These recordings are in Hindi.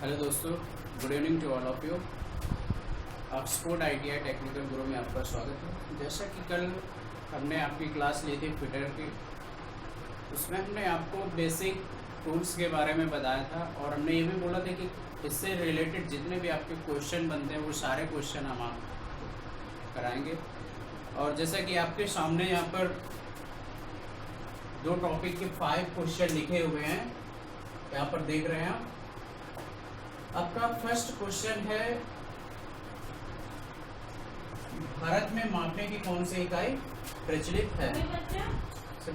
हेलो दोस्तों, good evening to all of you. Oxford ITI technical Guru में आपका स्वागत है। जैसा कि कल हमने आपकी क्लास ली थी फिटर की, उसमें हमने आपको बेसिक टूल्स के बारे में बताया था और हमने ये भी बोला था कि इससे रिलेटेड जितने भी आपके क्वेश्चन बनते हैं वो सारे क्वेश्चन हम आपको कराएंगे। और जैसा कि आपके सामने यहाँ पर दो टॉपिक के 5 क्वेश्चन लिखे हुए हैं, यहाँ पर देख रहे हैं आप। आपका फर्स्ट क्वेश्चन है, भारत में मापने की कौन सी इकाई प्रचलित है?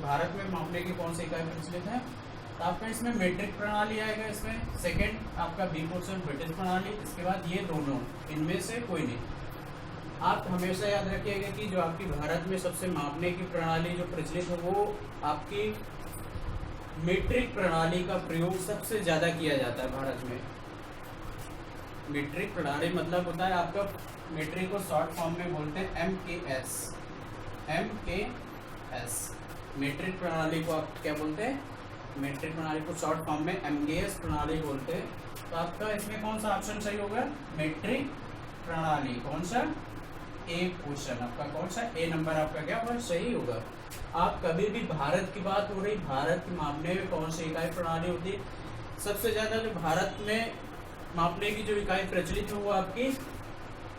भारत में मापने की कौन सी इकाई प्रचलित है? तो आपका इसमें मीट्रिक प्रणाली आएगा। इसमें सेकंड आपका बी क्वेश्चन ब्रिटिश प्रणाली। इसके बाद ये दोनों, इनमें से कोई नहीं। आप हमेशा याद रखिएगा कि जो आपकी भारत में सबसे मापने की प्रणाली जो प्रचलित है वो आपकी मीट्रिक प्रणाली का प्रयोग सबसे ज़्यादा किया जाता है भारत में। मीट्रिक प्रणाली मतलब होता है आपका, मीट्रिक को शॉर्ट फॉर्म में बोलते हैं MKS। मीट्रिक प्रणाली को आप क्या बोलते हैं? मीट्रिक प्रणाली को शॉर्ट फॉर्म में MKS प्रणाली बोलते हैं। तो आपका इसमें कौन सा ऑप्शन सही होगा? मीट्रिक प्रणाली। कौन सा? ए क्वेश्चन आपका कौन सा? ए नंबर आपका क्या होगा? सही होगा। आप कभी भी भारत की बात हो रही, भारत के मापने में कौन सी इकाई प्रणाली होती है? सबसे ज़्यादा जो भारत में मापने की जो इकाई प्रचलित है वो आपकी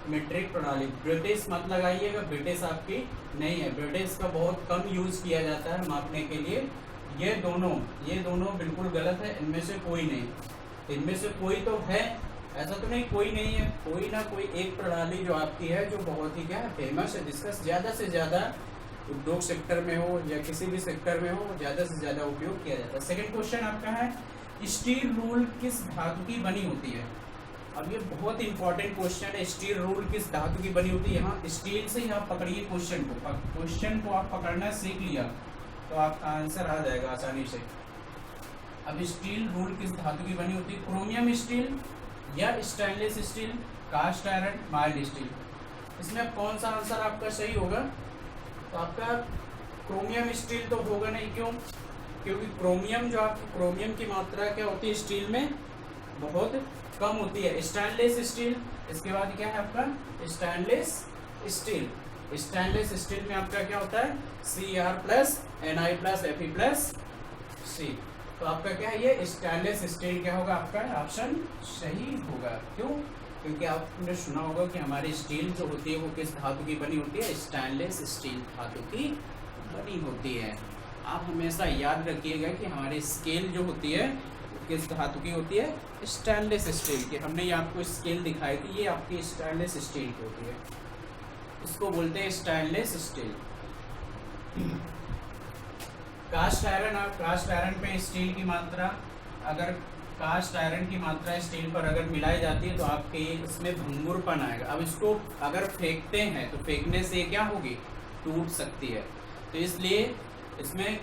मीट्रिक प्रणाली। ब्रिटिश मत लगाइएगा, ब्रिटिश आपकी नहीं है। ब्रिटिश का बहुत कम यूज़ किया जाता है मापने के लिए। ये दोनों बिल्कुल गलत है। इनमें से कोई नहीं। इनमें से कोई तो है, ऐसा तो नहीं कोई नहीं है। कोई ना कोई एक प्रणाली जो आपकी है जो बहुत ही क्या है, फेमस है, जिसका ज़्यादा से ज़्यादा उद्योग सेक्टर में हो या किसी भी सेक्टर में हो, ज़्यादा से ज़्यादा उपयोग किया जाता है। सेकेंड क्वेश्चन आपका है, स्टील रूल किस धातु की बनी होती है? अब ये बहुत इंपॉर्टेंट क्वेश्चन है। स्टील रूल किस धातु की बनी होती है? यहाँ स्टील से ही आप पकड़िए क्वेश्चन को आप पकड़ना सीख लिया तो आपका आंसर आ जाएगा आसानी से। अब स्टील रूल किस धातु की बनी होती है? क्रोमियम स्टील या stainless steel, cast iron, mild steel. इसमें अब कौन सा आंसर आपका सही होगा? तो आपका क्रोमियम स्टील तो होगा नहीं। क्यों? क्योंकि क्रोमियम की मात्रा क्या होती है स्टील में? बहुत कम होती है। स्टेनलेस स्टील, इसके बाद क्या है आपका? Stainless steel. स्टेनलेस स्टील में आपका क्या होता है? Cr+, Ni+, Fe+C। तो आपका क्या है? ये स्टेनलेस स्टील क्या होगा? आपका ऑप्शन सही होगा। क्यों? क्योंकि आपने सुना होगा कि हमारी स्टील जो होती है वो किस धातु की बनी होती है? स्टेनलेस स्टील धातु की बनी होती है। आप हमेशा याद रखिएगा कि हमारी स्केल जो होती है किस धातु की होती है? स्टेनलेस स्टील की। हमने ये आपको स्केल दिखाई थी, ये आपकी स्टेनलेस स्टील की होती है। इसको बोलते हैं स्टेनलेस स्टील। कास्ट आयरन, आप कास्ट आयरन पे स्टील की मात्रा, अगर कास्ट आयरन की मात्रा स्टील पर अगर मिलाई जाती है तो आपके इसमें भंगुरपन आएगा। अब इसको अगर फेंकते हैं तो फेंकने से क्या होगी? टूट सकती है। तो इसलिए इसमें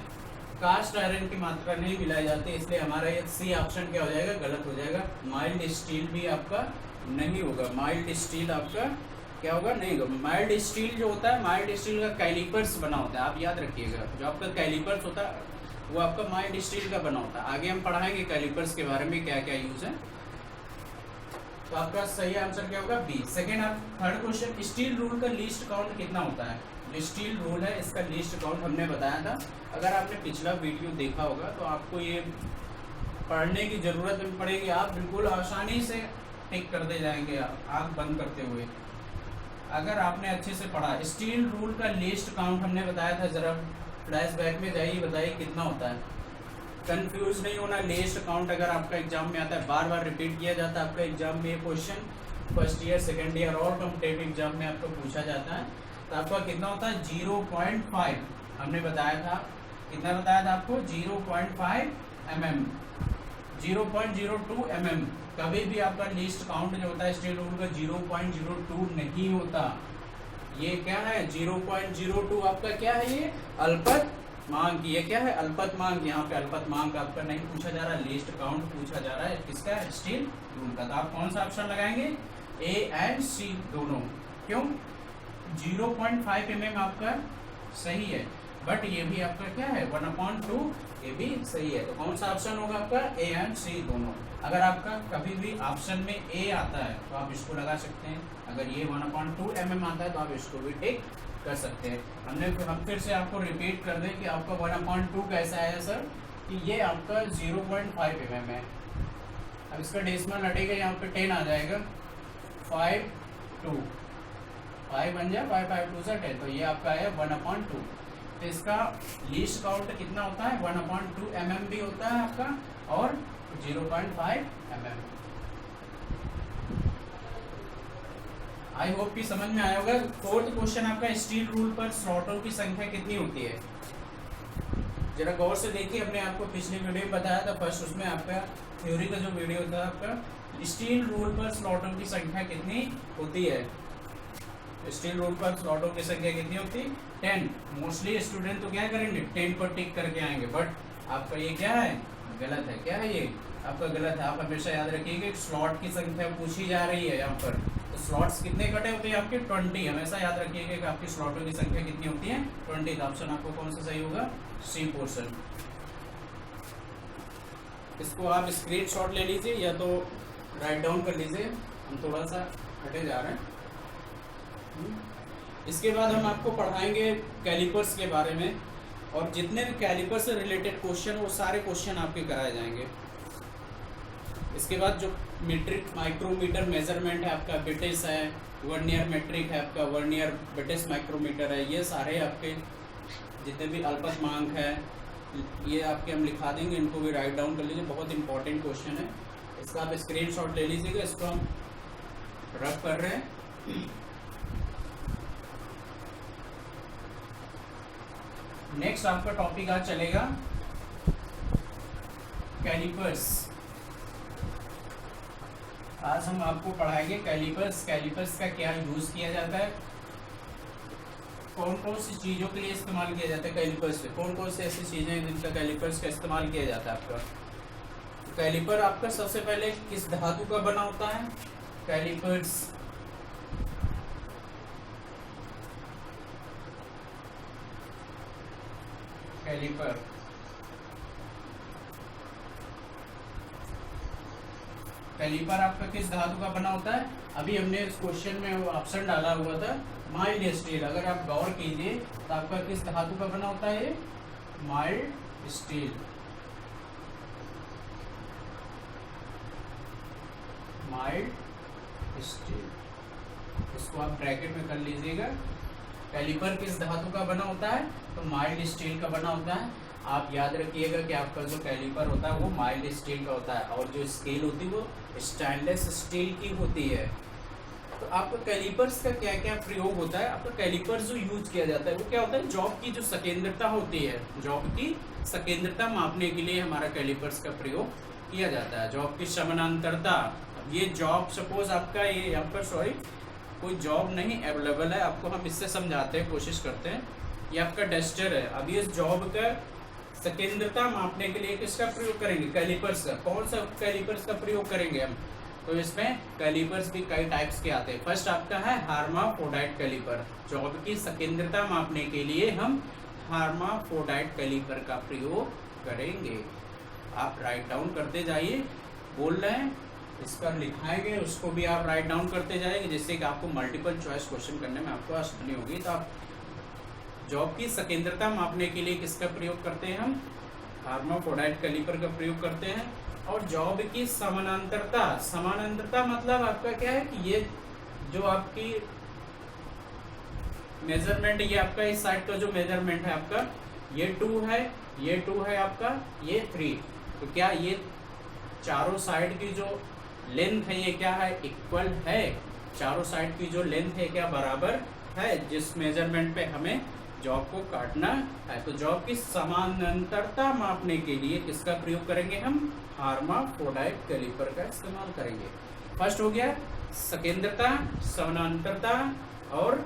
कास्ट आयरन की मात्रा नहीं मिलाई जाती, इसलिए हमारा ये सी ऑप्शन क्या हो जाएगा? गलत हो जाएगा। माइल्ड स्टील भी आपका नहीं होगा। माइल्ड स्टील आपका क्या होगा? नहीं होगा। माइल्ड स्टील जो होता है, माइल्ड स्टील का कैलिपर्स बना होता है, आप याद रखिएगा। जो आपका कैलिपर्स होता है वो आपका माइल्ड स्टील का बना होता है। आगे हम पढ़ाएंगे कैलिपर्स के बारे में, क्या क्या यूज है। तो आपका सही आंसर क्या होगा? बी। सेकेंड आप थर्ड क्वेश्चन, स्टील रूल का लीस्ट काउंट कितना होता है? जो स्टील रूल है इसका लीस्ट काउंट हमने बताया था। अगर आपने पिछला वीडियो देखा होगा तो आपको ये पढ़ने की ज़रूरत नहीं पड़ेगी। आप बिल्कुल आसानी से टिक करते जाएंगे आँख बंद करते हुए, अगर आपने अच्छे से पढ़ा। स्टील रूल का लीस्ट काउंट हमने बताया था, ज़रा फ्लैशबैक में जाइए, बताइए कितना होता है। कंफ्यूज नहीं होना। लीस्ट काउंट अगर आपका एग्जाम में आता है, बार बार रिपीट किया जाता है आपका एग्जाम में। ये question first year, second year और कॉम्पिटिटिव एग्जाम में आपको पूछा जाता है। तो आपका कितना होता है? 0.5 हमने बताया था। कितना बताया था आपको? 0.5 mm, 0.02 mm। कभी भी आपका लीस्ट काउंट जो होता है स्टील रूल का 0.02 नहीं होता। ये क्या है? 0.02 आपका क्या है? ये अल्पतमांक। ये क्या है? अल्पतमांक। यहाँ पे अल्पतमांक आपका नहीं पूछा जा रहा, लीस्ट काउंट पूछा जा रहा है किसका? स्टील रूल का। तो आप कौन सा ऑप्शन लगाएंगे? ए एंड सी दोनों। क्यों? 0.5 mm आपका सही है, बट ये भी आपका क्या है? 1/2 ये भी सही है। तो कौन सा ऑप्शन होगा आपका? ए एंड सी दोनों। अगर आपका कभी भी ऑप्शन में ए आता है तो आप इसको लगा सकते हैं, अगर ये 1/2 mm आता है तो आप इसको भी टिक कर सकते हैं। हम फिर से आपको रिपीट कर दें कि आपका 1/2 कैसा है सर, कि ये आपका 0.5 mm है। अब इसका डेसिमल हटेगा, यहाँ पे 10 आ जाएगा, 5 2 5 बन जाए, 5 5 2 से 10, तो ये आपका है 1/2। तो इसका लीस्ट काउंट कितना होता है? 1/2 mm भी होता है आपका, और 0.5 mm। आई होप कि समझ में आया होगा। फोर्थ क्वेश्चन आपका, स्टील रूल पर स्लॉटों की संख्या कितनी होती है? जरा गौर से देखिए, हमने आपको पिछली वीडियो में बताया था फर्स्ट, उसमें आपका थ्योरी का जो वीडियो था आपका, स्टील रूल पर स्लॉटों की संख्या कितनी होती है? स्टील रूल पर स्लॉटों की संख्या कितनी होती है? 10। मोस्टली स्टूडेंट तो क्या करेंगे? 10 पर टिक करके आएंगे, बट आपका ये क्या है? गलत है। क्या है ये? आपका गलत है। आप हमेशा याद रखिएगा स्लॉट की संख्या पूछी जा रही है यहाँ पर, तो स्लॉट्स कितने कटे होते हैं आपके? 20। हमेशा याद रखिएगा कि आपकी स्लॉटों की संख्या कितनी होती है? 20। ऑप्शन आपको कौन सा सही होगा? C portion. इसको आप स्क्रीनशॉट ले लीजिए या तो राइट डाउन कर लीजिए, हम थोड़ा सा हटे जा रहे हैं। इसके बाद हम आपको पढ़ाएंगे कैलिपर्स के बारे में, और जितने भी कैलिपर से रिलेटेड क्वेश्चन वो सारे क्वेश्चन आपके कराए जाएंगे। इसके बाद जो मीट्रिक माइक्रोमीटर मेजरमेंट है आपका, ब्रिटिश है, वर्नियर मेट्रिक है आपका, वर्नियर ब्रिटिश माइक्रोमीटर है, ये सारे आपके जितने भी अल्पतमांक है ये आपके हम लिखा देंगे, इनको भी राइट डाउन कर लीजिए। बहुत इंपॉर्टेंट क्वेश्चन है, इसका आप स्क्रीनशॉट ले लीजिएगा। इसको हम रब कर रहे हैं। नेक्स्ट आपका टॉपिक आज चलेगा कैलिपर्स। आज हम आपको पढ़ाएंगे कैलिपर्स। कैलिपर्स का क्या यूज किया जाता है, कौन कौन सी चीज़ों के लिए इस्तेमाल किया जाता है कैलिपर्स से, कौन कौन सी ऐसी चीज़ें हैं जिनका कैलिपर्स का इस्तेमाल किया जाता है आपका। कैलिपर आपका सबसे पहले किस धातु का बना होता है? कैलिपर्स कैलिपर कैलिपर आपका किस धातु का बना होता है? अभी हमने इस क्वेश्चन में ऑप्शन डाला हुआ था माइल्ड स्टील। अगर आप गौर कीजिए तो आपका किस धातु का बना होता है? Mild steel. माइल्ड स्टील, इसको आप ब्रैकेट में कर लीजिएगा। कैलिपर किस धातु का बना होता है? तो माइल्ड स्टील का बना होता है। आप याद रखिएगा कि आपका जो कैलिपर होता है वो माइल्ड स्टील का होता है, और जो स्केल होती है वो स्टेनलेस स्टील की होती है। तो आपका कैलिपर्स का क्या क्या प्रयोग होता है? आपका कैलिपर्स जो यूज किया जाता है वो क्या होता है? जॉब की जो संकेंद्रता होती है, जॉब की संकेंद्रता मापने के लिए हमारा कैलिपर्स का प्रयोग किया जाता है। जॉब की समानांतरता, ये जॉब सपोज आपका ये यहाँ पर सॉरी कोई जॉब नहीं अवेलेबल है, आपको हम इससे समझाते हैं, कोशिश करते हैं। ये आपका डस्टर है। अभी इस जॉब का संकेंद्रता मापने के लिए किसका प्रयोग करेंगे? कैलिपर्स का। कौन सा कैलिपर्स का प्रयोग करेंगे हम? तो इसमें कैलिपर्स भी कई टाइप्स के आते हैं। फर्स्ट आपका है हार्माफोडाइट कैलिपर। जॉब की संकेंद्रता मापने के लिए हम हार्माफोडाइट कैलिपर का प्रयोग करेंगे। आप राइट डाउन करते जाइए, बोल रहे हैं इस पर लिखाएंगे, उसको भी आप राइट डाउन करते जाएंगे, जिससे कि आपको मल्टीपल चॉइस क्वेश्चन करने में आपको आसानी होगी। तो आप जॉब की संकेंद्रता मापने के लिए किसका प्रयोग करते हैं? हम हार्माफोडाइट कैलिपर का प्रयोग करते हैं। और जॉब की समानांतरता, समानांतरता मतलब आपका क्या है कि ये जो आपकी मेजरमेंट, ये आपका इस साइड का जो मेजरमेंट है आपका, ये 2 है, ये 2 है आपका, ये 3। तो क्या ये चारों साइड की जो लेंथ है ये क्या है? इक्वल है। चारों साइड की जो लेंथ है क्या बराबर है, जिस मेजरमेंट पे हमें जॉब को काटना है। तो जॉब की समानांतरता मापने के लिए किसका प्रयोग करेंगे? हम हार्माफोडाइट कैलिपर का इस्तेमाल करेंगे। फर्स्ट हो गया संकेंद्रता, समानांतरता, और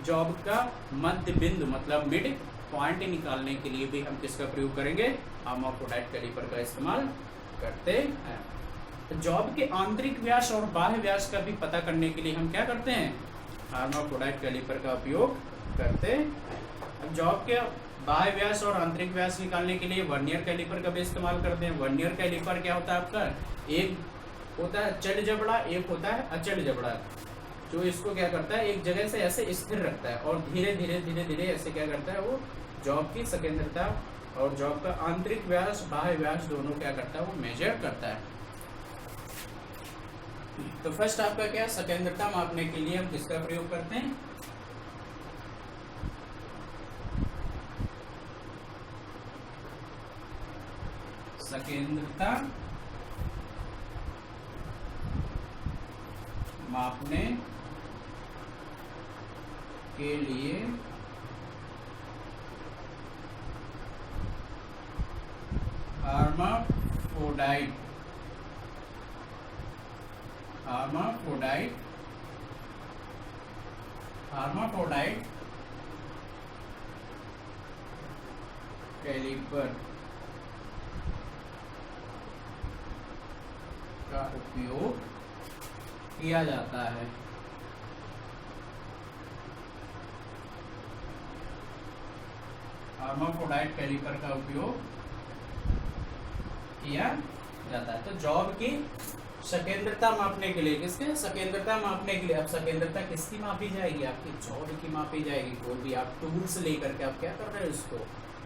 जॉब का मध्य बिंदु मतलब मिड पॉइंट निकालने के लिए भी हम किसका प्रयोग करेंगे? हार्माफोडाइट कैलिपर का इस्तेमाल करते हैं। तो जॉब के आंतरिक व्यास और बाह्य व्यास का भी पता करने के लिए हम क्या करते हैं? हार्माफोडाइट कैलिपर का उपयोग करते हैं। अब जॉब के बाह्य व्यास और आंतरिक व्यास निकालने के लिए वर्नियर कैलिपर का भी इस्तेमाल करते हैं। वर्नियर कैलिपर क्या होता है आपका, एक होता है चल जबड़ा, एक होता है अचल जबड़ा, जो इसको क्या करता है एक जगह से ऐसे स्थिर रखता है और धीरे धीरे धीरे धीरे ऐसे क्या करता है वो जॉब की सकेंद्रता और जॉब का आंतरिक व्यास बाह्य व्यास दोनों क्या करता है वो मेजर करता है। तो फर्स्ट आपका क्या सकेंद्रता मापने के लिए हम किसका प्रयोग करते हैं, सकेंद्रता मापने के लिए हार्माफ्रोडाइट कैलिपर का उपयोग किया जाता है। हार्माफ्रोडाइट कैलिपर का उपयोग किया जाता है। तो जॉब की सकेंद्रता मापने के लिए, किसके सकेंद्रता मापने के लिए, अब सकेंद्रता किसकी मापी जाएगी, आपकी जॉब की मापी जाएगी। कोई भी आप टूल्स लेकर के आप क्या कर रहे हैं, उसको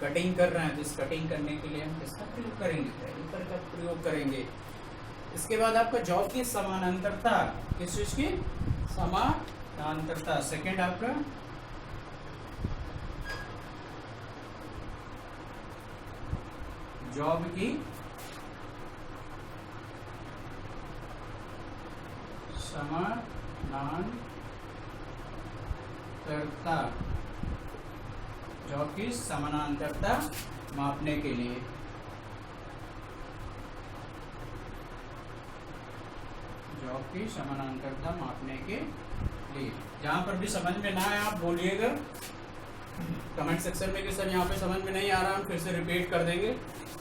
कटिंग कर रहे हैं, तो इस कटिंग करने के लिए हम किसका प्रयोग करेंगे, कैलिपर का प्रयोग करेंगे। इसके बाद आपका जॉब की समानांतरता, किस चीज की समानांतरता, सेकेंड आपका जॉब की समानांतरता, जॉब की समानांतरता मापने के लिए, जॉब की समानांतरता मापने के लिए। जहां पर भी समझ में ना आए आप बोलिएगा कमेंट सेक्शन में कि सर यहाँ पे समझ में नहीं आ रहा, हम फिर से रिपीट कर देंगे,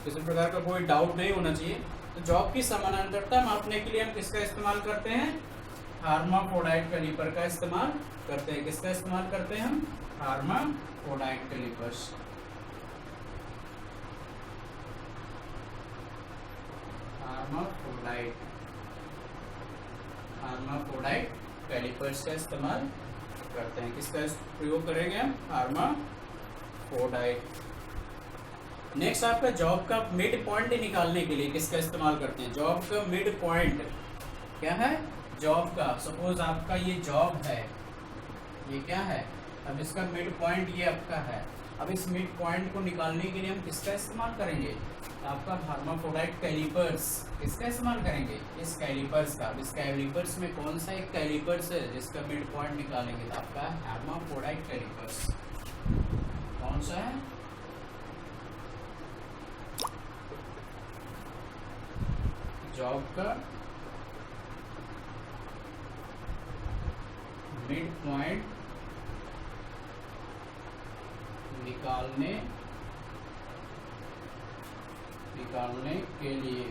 किसी प्रकार का कोई डाउट नहीं होना चाहिए। तो जॉब की समानांतरता मापने के लिए हम किसका इस्तेमाल करते हैं, हार्माफ्रोडाइट कैलिपर का इस्तेमाल करते हैं। किसका इस्तेमाल करते हैं हम, हार्माफ्रोडाइट कैलिपर्स। हार्माफ्रोडाइट कैलिपर्स का इस्तेमाल करते हैं। किसका प्रयोग करेंगे हम, हार्माफ्रोडाइट। नेक्स्ट आपका जॉब का मिड पॉइंट निकालने के लिए किसका इस्तेमाल करते हैं, जॉब का मिड पॉइंट क्या है, जॉब का सपोज आपका ये जॉब है, ये क्या है, अब इसका मिड पॉइंट ये आपका है। अब इस मिड पॉइंट को निकालने के लिए हम किसका इस्तेमाल करेंगे, आपका हार्माफ्रोडाइट कैलिपर्स। किसका इस्तेमाल करेंगे, इस कैलिपर्स का। इस कैलिपर्स में कौन सा एक कैलिपर्स है जिसका मिड पॉइंट निकालेंगे, तो आपका हार्माफ्रोडाइट कैलिपर्स। कौन सा है, जॉब का मिड पॉइंट निकालने के लिए,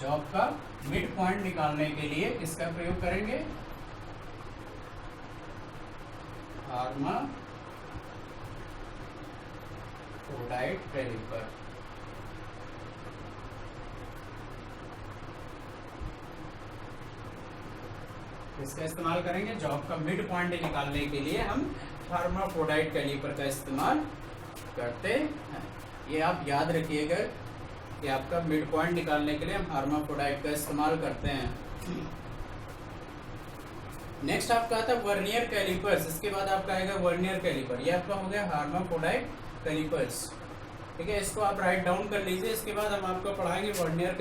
जॉब का मिड पॉइंट निकालने के लिए किसका प्रयोग करेंगे, हार्माफ्रोडाइट कैलिपर। इसका इस्तेमाल करेंगे, जॉब का मिड पॉइंट निकालने के लिए हम हार्माफ्रोडाइट कैलिपर का इस्तेमाल करते हैं। ये आप याद रखिएगा कि आपका मिड पॉइंट निकालने के लिए हम हार्माफ्रोडाइट का इस्तेमाल करते हैं। नेक्स्ट आपका आता है वर्नियर कैलिपर्स। इसके बाद आपका आएगा वर्नियर कैलिपर। ये आपका हो गया हार्माफ्रोडाइट कैलिपर्स, ठीक है, इसको आप राइट डाउन कर लीजिए। इसके बाद हम आपको पढ़ाएंगे वर्नियर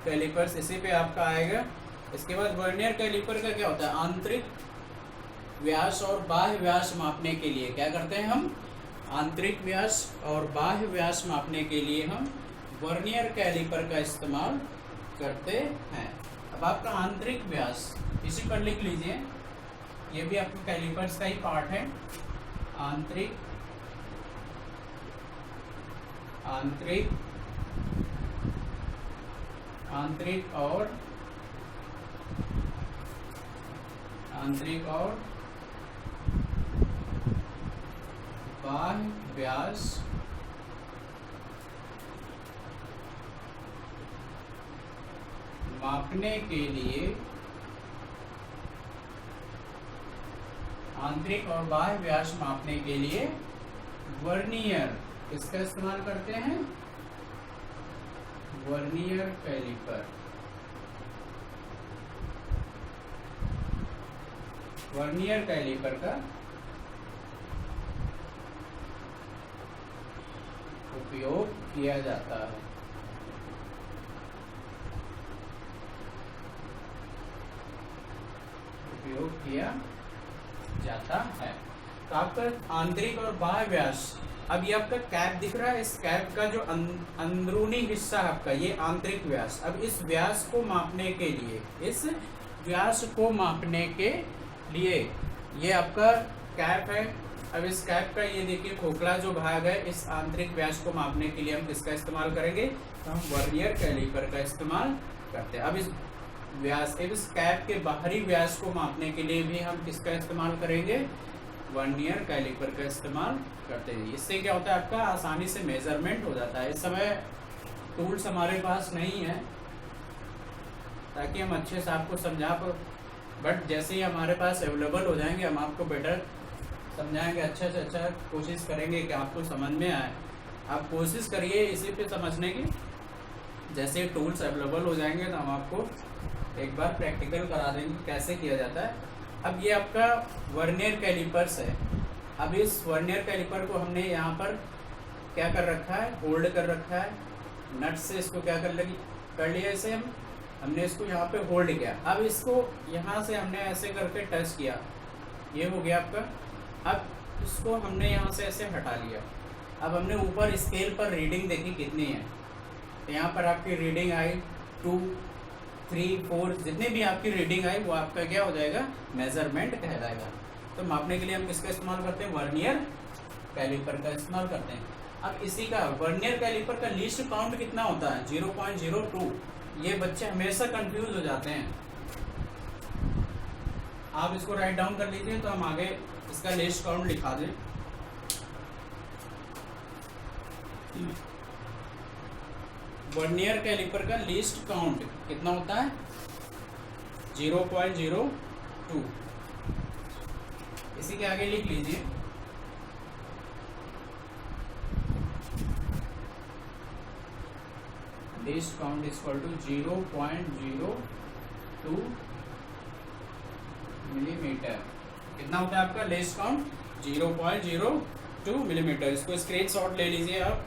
कैलिपर्स इसी पे आपका आएगा। इसके बाद वर्नियर कैलिपर का क्या होता है, आंतरिक व्यास और बाह्य व्यास मापने के लिए क्या करते हैं हम, आंतरिक व्यास और बाह्य व्यास मापने के लिए हम वर्नियर कैलिपर का इस्तेमाल करते हैं। अब आपका आंतरिक व्यास इसी पर लिख लीजिए, ये भी आपको कैलिपर्स का ही पार्ट है। आंतरिक और बाह्य व्यास मापने के लिए आंतरिक और बाह्य व्यास मापने के लिए वर्नियर किसका इस्तेमाल करते हैं? Vernier caliper. वर्नियर कैलिपर का उपयोग किया जाता है। उपयोग किया जाता है। तो आपका आंतरिक और बाह्य व्यास, अब ये आपका कैप दिख रहा है, इस कैप का जो अंदरूनी हिस्सा है आपका, ये आंतरिक व्यास। अब इस व्यास को मापने के लिए, इस व्यास को मापने के लिए ये आपका कैप है। अब इस कैप का ये देखिए खोखला जो भाग है, इस आंतरिक व्यास को मापने के लिए हम किसका इस्तेमाल करेंगे? तो हम वर्नियर कैलिपर का इस्तेमाल करते हैं। अब इस व्यास, इस कैप के बाहरी व्यास को मापने के लिए भी हम किसका इस्तेमाल करेंगे? वर्नियर कैलिपर का इस्तेमाल करते हैं। इससे क्या होता है, आपका आसानी से मेजरमेंट हो जाता है। इस समय टूल्स हमारे पास नहीं है ताकि हम अच्छे से आपको समझा पाए, बट जैसे ही हमारे पास अवेलेबल हो जाएंगे हम आपको बेटर समझाएंगे, अच्छा से अच्छा कोशिश करेंगे कि आपको समझ में आए। आप कोशिश करिए इसी पे समझने की। जैसे टूल्स अवेलेबल हो जाएंगे तो हम आपको एक बार प्रैक्टिकल करा देंगे कैसे किया जाता है। अब ये आपका वर्नियर कैलिपर्स है। अब इस वर्नियर कैलिपर को हमने यहाँ पर क्या कर रखा है? होल्ड कर रखा है नट से। इसको क्या कर लिया, इसे हमने इसको यहाँ पे होल्ड किया। अब इसको यहाँ से हमने ऐसे करके टच किया, ये हो गया आपका। अब इसको हमने यहाँ से ऐसे हटा लिया। अब हमने ऊपर स्केल पर रीडिंग देखी कितनी है, तो यहाँ पर आपकी रीडिंग आई 2, 3, 4, जितनी भी आपकी रीडिंग आई वो आपका क्या हो जाएगा? मेजरमेंट कहलाएगा। तो मापने के लिए हम किसका इस्तेमाल करते हैं? वर्नियर कैलिपर का इस्तेमाल करते हैं। अब इसी का वर्नियर कैलिपर का लीस्ट काउंट कितना होता है? 0.02। ये बच्चे हमेशा कंफ्यूज हो जाते हैं। आप इसको राइट डाउन कर लीजिए तो हम आगे इसका लीस्ट काउंट लिखा दें। वर्नियर कैलिपर का लीस्ट काउंट कितना होता है? 0.02। इसी के आगे लिख लीजिए least count is equal to 0.02 millimetre. कितना होता है आपका लीस्ट काउंट? 0.02 मिलीमीटर। इसको स्क्रीनशॉट ले लीजिए आप।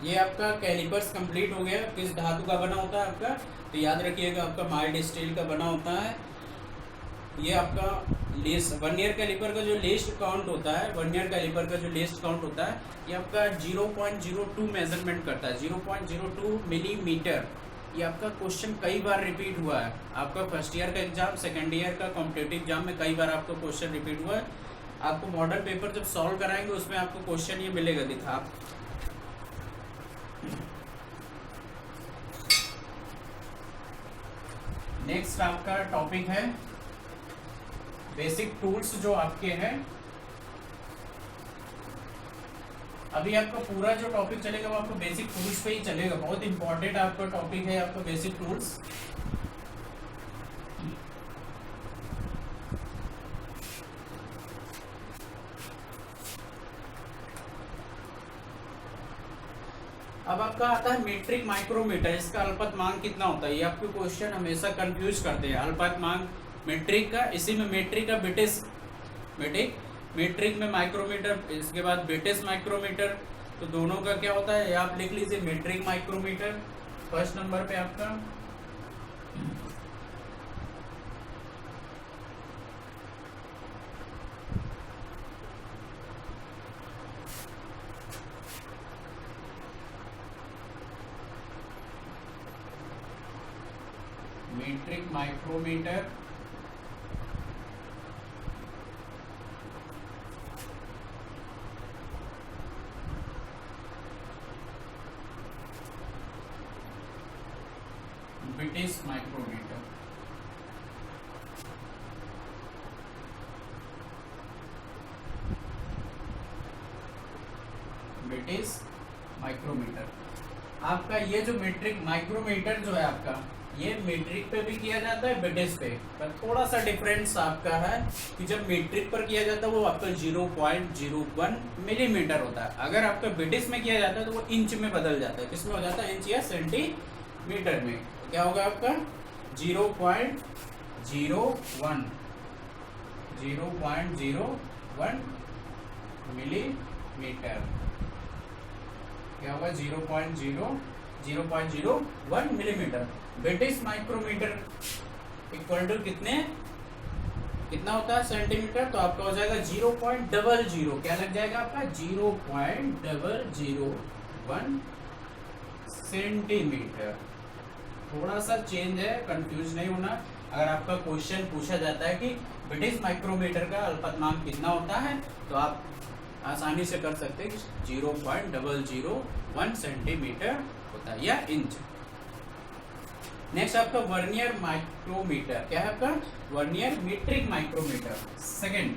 ये आपका कैलिपर्स कंप्लीट हो गया। किस धातु का बना होता है आपका? तो याद रखिएगा आपका माइल्ड स्टील का बना होता है। ये आपका लीस्ट वर्नियर कैलिपर का जो लीस्ट काउंट होता है, वर्नियर कैलिपर का जो लीस्ट काउंट होता है, ये आपका 0.02 मेजरमेंट करता है। 0.02 मिलीमीटर। ये आपका क्वेश्चन कई बार रिपीट हुआ है। आपका फर्स्ट ईयर का एग्जाम, सेकेंड ईयर का कॉम्पिटिटिव एग्जाम में कई बार आपको क्वेश्चन रिपीट हुआ है। आपको मॉडल पेपर जब सॉल्व कराएंगे उसमें आपको क्वेश्चन ये मिलेगा दिखा। नेक्स्ट आपका टॉपिक है बेसिक टूल्स जो आपके हैं। अभी आपका पूरा जो टॉपिक चलेगा वो आपको बेसिक टूल्स पे ही चलेगा। बहुत इंपॉर्टेंट आपका टॉपिक है आपका बेसिक टूल्स। अब आपका आता है मीट्रिक माइक्रोमीटर। इसका अल्पतमांक कितना होता है? ये आपको क्वेश्चन हमेशा कंफ्यूज करते हैं। अल्पतमांक मीट्रिक का, इसी में मीट्रिक का ब्रिटिश मीट्रिक में माइक्रोमीटर, इसके बाद ब्रिटिश माइक्रोमीटर। तो दोनों का क्या होता है? आप लिख लीजिए मीट्रिक माइक्रोमीटर फर्स्ट नंबर पे आपका। Metric micrometer British micrometer. British micrometer. आपका ये जो मीट्रिक माइक्रोमीटर जो है आपका, ये मीट्रिक पे भी किया जाता है, ब्रिटिश पे, पर थोड़ा सा डिफरेंस आपका है कि जब मीट्रिक पर किया जाता है वो आपका 0.01 मिलीमीटर होता है। अगर आपका ब्रिटिश में किया जाता है तो वो इंच में बदल जाता है। किसमें हो जाता है? इंच या सेंटीमीटर में। तो क्या होगा आपका 0.01 मिलीमीटर। क्या होगा? 0.01 millimetre. British micrometer equal to कितना होता है सेंटीमीटर? तो आपका हो जाएगा 0.00। क्या लग जाएगा आपका? 0.001 सेंटीमीटर। थोड़ा सा चेंज है, कंफ्यूज नहीं होना। अगर आपका क्वेश्चन पूछा जाता है कि ब्रिटिश माइक्रोमीटर का अल्पतमांक कितना होता है, तो आप आसानी से कर सकते हैं कि 0.001 सेंटीमीटर होता है या इंच। नेक्स्ट आपका वर्नियर माइक्रोमीटर। क्या है आपका? Vernier metric micrometer. Second,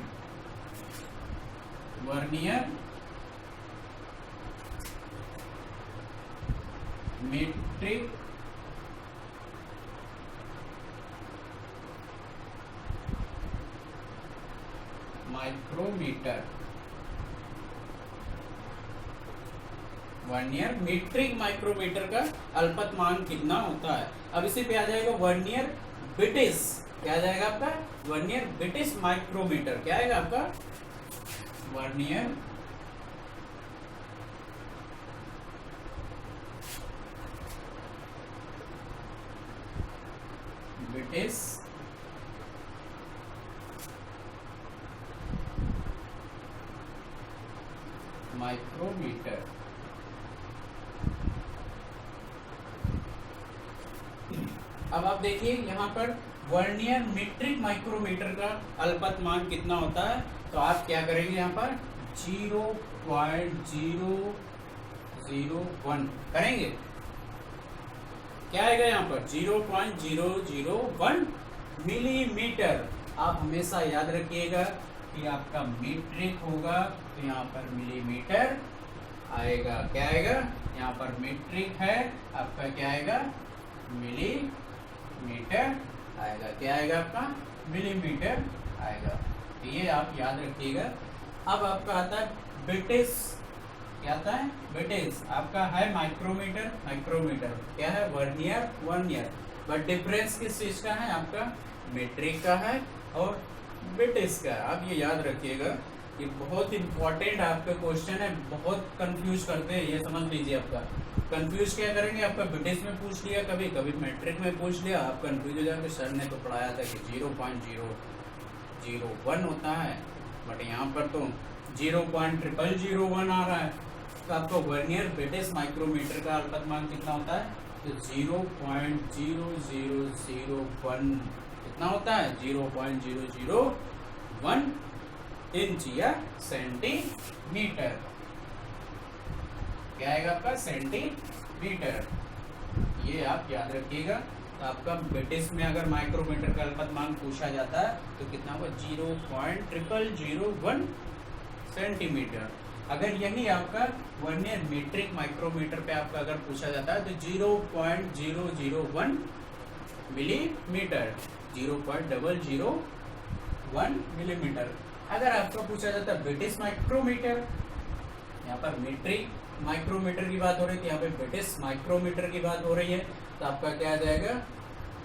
vernier metric micrometer. Vernier metric micrometer का अल्पतमांक कितना होता है? अब इसी पे आ जाएगा वर्नियर ब्रिटिश। क्या आ जाएगा आपका? Vernier British micrometer. क्या आएगा आपका? Vernier British micrometer. अब आप देखिए यहाँ पर वर्नियर मीट्रिक माइक्रोमीटर का अल्पतमांक कितना होता है, तो आप क्या करेंगे यहाँ पर 0.001 करेंगे। क्या आएगा यहाँ पर? 0.001 मिलीमीटर। आप हमेशा याद रखिएगा कि आपका मीट्रिक होगा तो यहाँ पर मिलीमीटर आएगा। क्या आएगा? यहाँ पर मीट्रिक है, आपका क्या आएगा? मिलीमीटर आएगा। क्या आएगा आपका? मिलीमीटर आएगा। तो ये आप याद रखिएगा। अब आपका आता है ब्रिटिश। क्या आता है? ब्रिटिश। आपका है माइक्रोमीटर। माइक्रोमीटर क्या है? वर्नियर। बट डिफरेंस किस चीज का है? आपका मीट्रिक का है और ब्रिटिश का। आप ये याद रखिएगा, ये बहुत इंपॉर्टेंट आपका क्वेश्चन है। बहुत कंफ्यूज करते हैं, ये समझ लीजिए। आपका कंफ्यूज क्या करेंगे? आपका ब्रिटिश में पूछ लिया, कभी कभी मैट्रिक में पूछ लिया, आप कंफ्यूज हो जाएंगे। सर ने तो पढ़ाया था कि 0.001 होता है, बट यहाँ पर तो 0.001 आ रहा है। तो आपको वर्नियर ब्रिटिश माइक्रोमीटर का अल्पतमांक कितना होता है? तो 0.0001 कितना होता है? 0.001 इंच या सेंटीमीटर। क्या आएगा आपका? सेंटीमीटर। ये आप याद रखिएगा। तो आपका ब्रिटिश में अगर माइक्रोमीटर का अल्पतमांक पूछा जाता है तो कितना होगा? 0.001 सेंटीमीटर। अगर यही आपका वर्नियर मीट्रिक माइक्रोमीटर पे आपका अगर पूछा जाता है तो 0.001 मिलीमीटर। 0.001 मिलीमीटर। अगर आपका पूछा जाता है ब्रिटिश माइक्रोमीटर, यहाँ पर मीट्रिक माइक्रोमीटर की बात हो रही थी, यहाँ पे ब्रिटिश माइक्रोमीटर की बात हो रही है, तो आपका क्या आ जाएगा?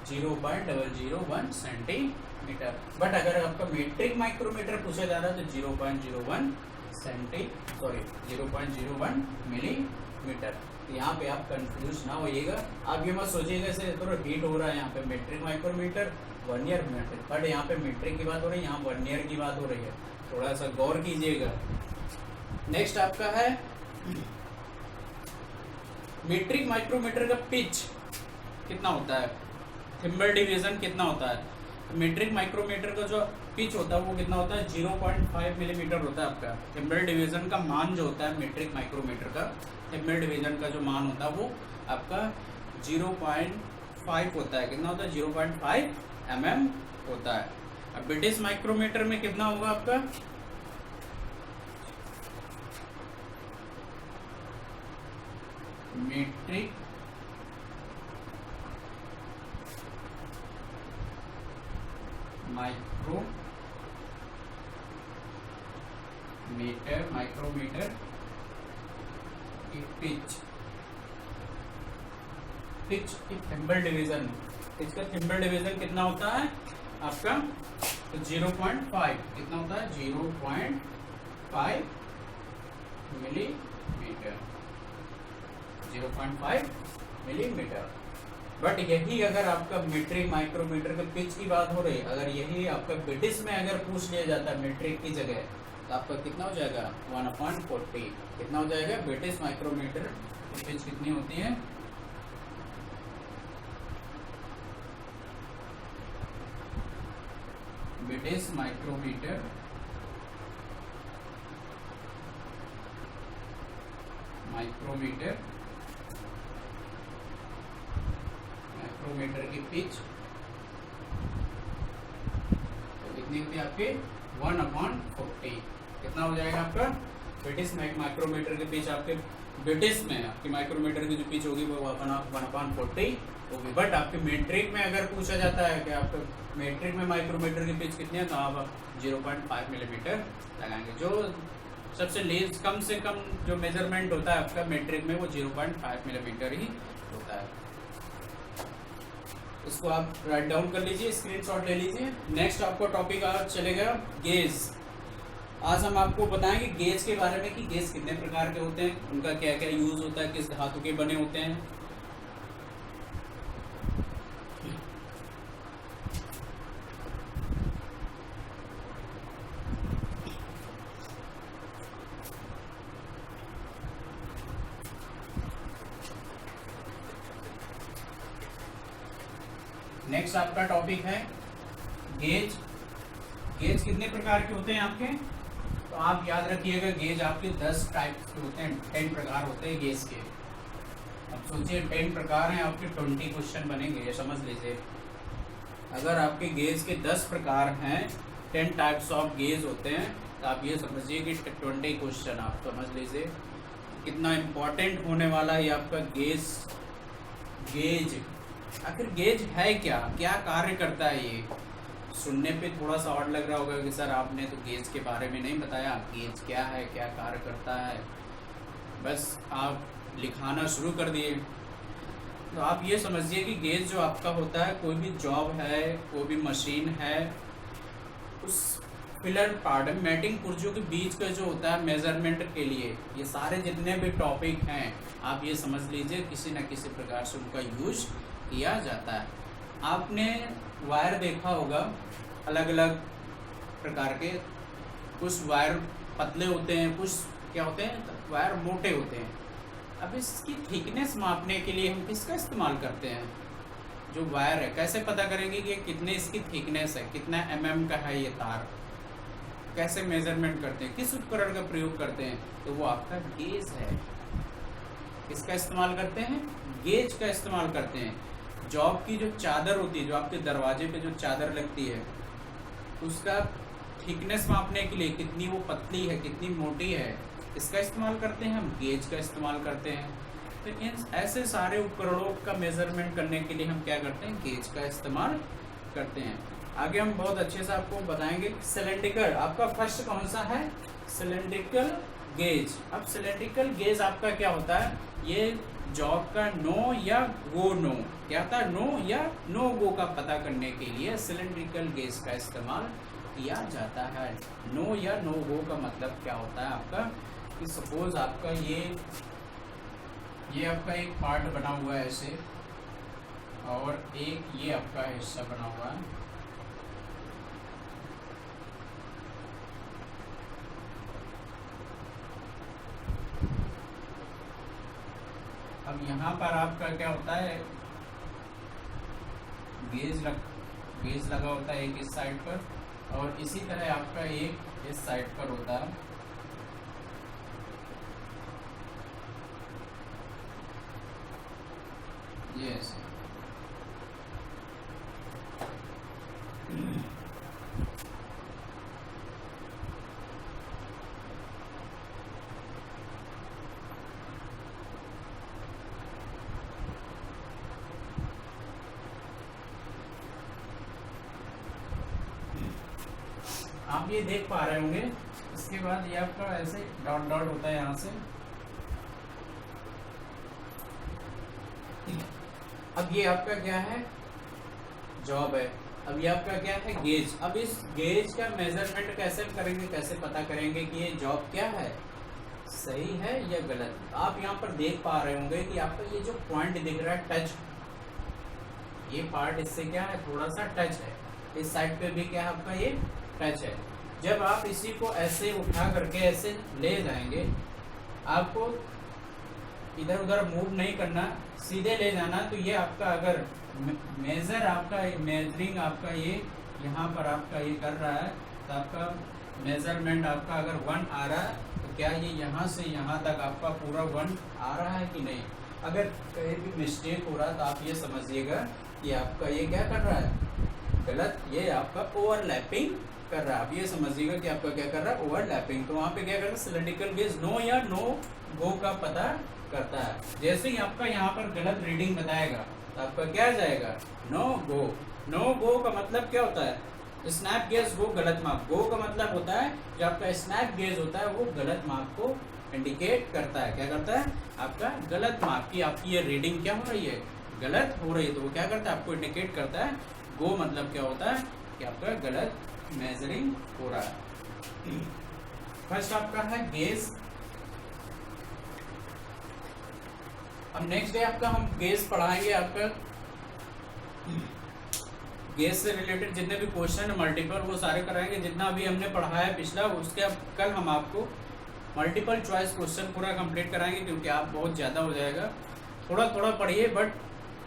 0.001 सेंटीमीटर। बट अगर आपका मीट्रिक माइक्रोमीटर पूछा जा रहा है तो 0.01 मिलीमीटर। यहाँ पे आप कंफ्यूज ना होइएगा। आप ये मत सोचिएगा इसे थोड़ा हीट हो रहा है यहाँ पे metric micrometer vernier metric, but यहाँ पे मीट्रिक की बात हो रही है, यहाँ वर्नियर की बात हो रही है। थोड़ा सा गौर कीजिएगा। नेक्स्ट आपका है मीट्रिक माइक्रोमीटर का पिच कितना होता है, थिम्बल डिवीजन कितना होता है। मीट्रिक माइक्रोमीटर का जो पिच होता है वो कितना होता है? 0.5 मिलीमीटर होता है आपका। थिम्बल डिवीजन का मान जो होता है मीट्रिक माइक्रोमीटर का, थिम्बल डिवीजन का जो मान होता है वो आपका 0.5 0.5 होता है। कितना होता है? 0.5 mm होता है। अब ब्रिटिश माइक्रोमीटर में कितना होगा आपका? मीट्रिक माइक्रोमीटर की पिच की थिम्बल डिवीजन, इसका थिम्बल डिवीजन कितना होता है आपका? तो 0.5 कितना होता है? 0.5 मिलीमीटर, 0.5 मिलीमीटर। बट यही अगर आपका मीट्रिक माइक्रोमीटर के पिच की बात हो रही, अगर यही आपका ब्रिटिश में अगर पूछ लिया जाता है मीट्रिक की जगह, तो आपका कितना हो जाएगा? 1/40। कितना हो जाएगा? ब्रिटिश माइक्रोमीटर की पिच कितनी होती है? ब्रिटिश माइक्रोमीटर की पिच तो कितनी होती है आपकी? 1/40। कितना हो जाएगा आपका? ब्रिटिश माइक्रोमीटर की पिच आपके ब्रिटिश में आपकी माइक्रोमीटर की जो पिच होगी वो 1/40 होगी। बट आपके मीट्रिक में अगर पूछा जाता है कि आपके मीट्रिक में माइक्रोमीटर की पिच कितनी है, तो आप 0.5 मिलीमीटर लगाएंगे। जो सबसे लेस कम से कम जो मेजरमेंट होता है आपका मीट्रिक में, वो 0.5 मिलीमीटर ही होता है। इसको आप राइट डाउन कर लीजिए, स्क्रीनशॉट ले लीजिए। नेक्स्ट आपको टॉपिक आज चलेगा गेज। आज हम आपको बताएंगे गेज के बारे में कि गेज कितने प्रकार के होते हैं, उनका क्या क्या यूज होता है, किस धातु के बने होते हैं। नेक्स्ट आपका टॉपिक है गेज। गेज कितने प्रकार के होते हैं आपके? तो आप याद रखिएगा, गेज आपके 10 टाइप के होते हैं, 10 प्रकार होते हैं गेज के। अब सोचिए 10 प्रकार हैं, आपके 20 क्वेश्चन बनेंगे, ये समझ लीजिए। अगर आपके गेज के 10 प्रकार हैं, 10 टाइप्स ऑफ गेज होते हैं, तो आप ये समझिए कि 20 क्वेश्चन आप समझ लीजिए कितना इम्पोर्टेंट होने वाला है आपका गेज। आखिर गेज है क्या, क्या कार्य करता है? ये सुनने पे थोड़ा सा ऑड लग रहा होगा कि सर आपने तो गेज के बारे में नहीं बताया, गेज क्या है, क्या कार्य करता है, बस आप लिखाना शुरू कर दिए। तो आप ये समझिए कि गेज जो आपका होता है, कोई भी जॉब है, कोई भी मशीन है, उस पिलर पार्ट मैटिंग पुर्जों के बीच का जो होता है मेजरमेंट के लिए, ये सारे जितने भी टॉपिक हैं आप ये समझ लीजिए किसी न किसी प्रकार से उनका यूज किया जाता है। आपने वायर देखा होगा अलग अलग प्रकार के, कुछ वायर पतले होते हैं, कुछ क्या होते हैं वायर मोटे होते हैं। अब इसकी थिकनेस मापने के लिए हम किसका इस्तेमाल करते हैं? जो वायर है, कैसे पता करेंगे कि कितने इसकी थिकनेस है, कितना mm का है ये तार, कैसे मेजरमेंट करते हैं, किस उपकरण का प्रयोग करते हैं? तो वो आपका गेज है। किसका इस्तेमाल करते हैं? गेज का इस्तेमाल करते हैं। जॉब की जो चादर होती है, जो आपके दरवाजे पे जो चादर लगती है, उसका थिकनेस मापने के लिए कितनी वो पतली है, कितनी मोटी है, इसका इस्तेमाल करते हैं हम, गेज का इस्तेमाल करते हैं। तो इन ऐसे सारे उपकरणों का मेजरमेंट करने के लिए हम क्या करते हैं? गेज का इस्तेमाल करते हैं। आगे हम बहुत अच्छे से आपको बताएंगे। सिलेंड्रिकल आपका फर्स्ट कौन सा है? Cylindrical gauge. अब सिलेंड्रिकल गेज आपका क्या होता है? ये जॉब का नो या गो नो, क्या था? नो या नो गो का पता करने के लिए सिलेंड्रिकल गेज का इस्तेमाल किया जाता है। नो या नो गो का मतलब क्या होता है आपका? कि सपोज आपका ये आपका एक पार्ट बना हुआ है ऐसे, और एक ये आपका हिस्सा बना हुआ है। अब यहाँ पर आपका क्या होता है? गेज लगा होता है एक इस साइड पर, और इसी तरह आपका एक इस साइड पर होता है। ये ऐसे ये देख पा रहे होंगे। इसके बाद ये आपका ऐसे डॉट डॉट होता है यहाँ से। अब ये आपका क्या है, जॉब है। अब ये आपका क्या है, गेज। अब इस गेज का मेजरमेंट कैसे करेंगे, कैसे पता करेंगे कि ये जॉब क्या है, सही है या गलत। आप यहाँ पर देख पा रहे होंगे कि आपका ये जो पॉइंट दिख रहा है टच, ये पार्ट इससे क्या है, थोड़ा सा टच है। इस साइड पे भी क्या है आपका, ये टच है। जब आप इसी को ऐसे उठा करके ऐसे ले जाएंगे, आपको इधर उधर मूव नहीं करना, सीधे ले जाना। तो ये आपका अगर मेजर आपका मेजरिंग आपका ये यहाँ पर आपका ये कर रहा है, तो आपका मेजरमेंट आपका अगर 1 आ रहा है, तो क्या ये यहाँ से यहाँ तक आपका पूरा 1 आ रहा है कि नहीं। अगर कहीं भी मिस्टेक हो रहा है तो आप ये समझिएगा कि आपका ये क्या कर रहा है, गलत, ये आपका ओवरलैपिंग कर रहा है। आप ये समझिएगा कि आपका क्या कर रहा है, ओवरलैपिंग। तो वहाँ पे क्या कर रहा है, सिलेंड्रिकल गेज नो या नो गो का पता करता है। जैसे ही आपका यहाँ पर गलत रीडिंग बताएगा तो आपका क्या आ जाएगा, नो गो। नो गो का मतलब क्या होता है, स्नैप गेज गो गलत माप। गो का मतलब होता है जो आपका स्नैप गेज होता है वो गलत माप को इंडिकेट करता है। क्या करता है, आपका गलत माप की आपकी ये रीडिंग क्या हो रही है, गलत हो रही है। तो वो क्या करता है, आपको इंडिकेट करता है। गो मतलब क्या होता है कि आपका गलत मेजरिंग हो रहा है। फर्स्ट आपका है गेज। अब नेक्स्ट डे आपका हम गेज पढ़ाएंगे। आपका गेज से रिलेटेड जितने भी क्वेश्चन है मल्टीपल, वो सारे कराएंगे। जितना अभी हमने पढ़ाया पिछला, उसके अब कल हम आपको मल्टीपल चॉइस क्वेश्चन पूरा कंप्लीट कराएंगे, क्योंकि आप बहुत ज़्यादा हो जाएगा। थोड़ा थोड़ा पढ़िए, बट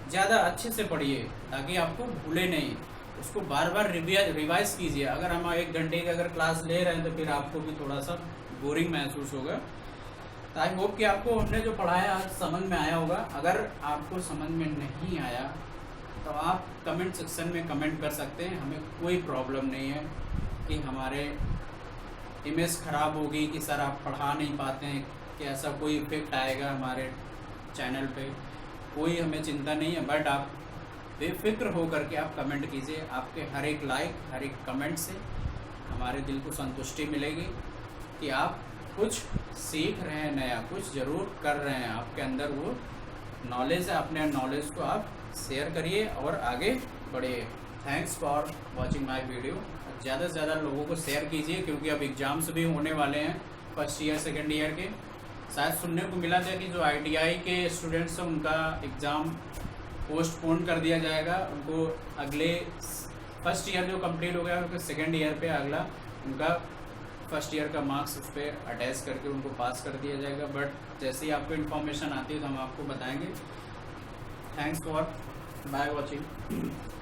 ज़्यादा अच्छे से पढ़िए ताकि आपको भूले नहीं। उसको बार बार रिवाइज कीजिए। अगर हम 1 घंटे की अगर क्लास ले रहे हैं तो फिर आपको भी थोड़ा सा बोरिंग महसूस होगा। तो आई होप कि आपको हमने जो पढ़ाया आज समझ में आया होगा। अगर आपको समझ में नहीं आया तो आप कमेंट सेक्शन में कमेंट कर सकते हैं, हमें कोई प्रॉब्लम नहीं है कि हमारे इमेज ख़राब होगी कि सर आप पढ़ा नहीं पाते हैं, कि ऐसा कोई इफेक्ट आएगा हमारे चैनल पे, कोई हमें चिंता नहीं है। बट आप बेफिक्र हो करके आप कमेंट कीजिए। आपके हर एक लाइक, हर एक कमेंट से हमारे दिल को संतुष्टि मिलेगी कि आप कुछ सीख रहे हैं, नया कुछ ज़रूर कर रहे हैं। आपके अंदर वो नॉलेज है, अपने नॉलेज को आप शेयर करिए और आगे बढ़िए। Thanks for watching my video. ज़्यादा से ज़्यादा लोगों को शेयर कीजिए, क्योंकि अब एग्ज़ाम्स भी होने वाले हैं फर्स्ट ईयर सेकेंड ईयर के। शायद सुनने को मिला था कि जो ITI के स्टूडेंट्स हैं उनका एग्ज़ाम पोस्टपोन कर दिया जाएगा। उनको अगले फर्स्ट ईयर जो कंप्लीट हो गया उनके सेकेंड ईयर पे अगला उनका फर्स्ट ईयर का मार्क्स उस पर अटैच करके उनको पास कर दिया जाएगा। बट जैसे ही आपको इन्फॉर्मेशन आती है तो हम आपको बताएंगे। Thanks for by watching.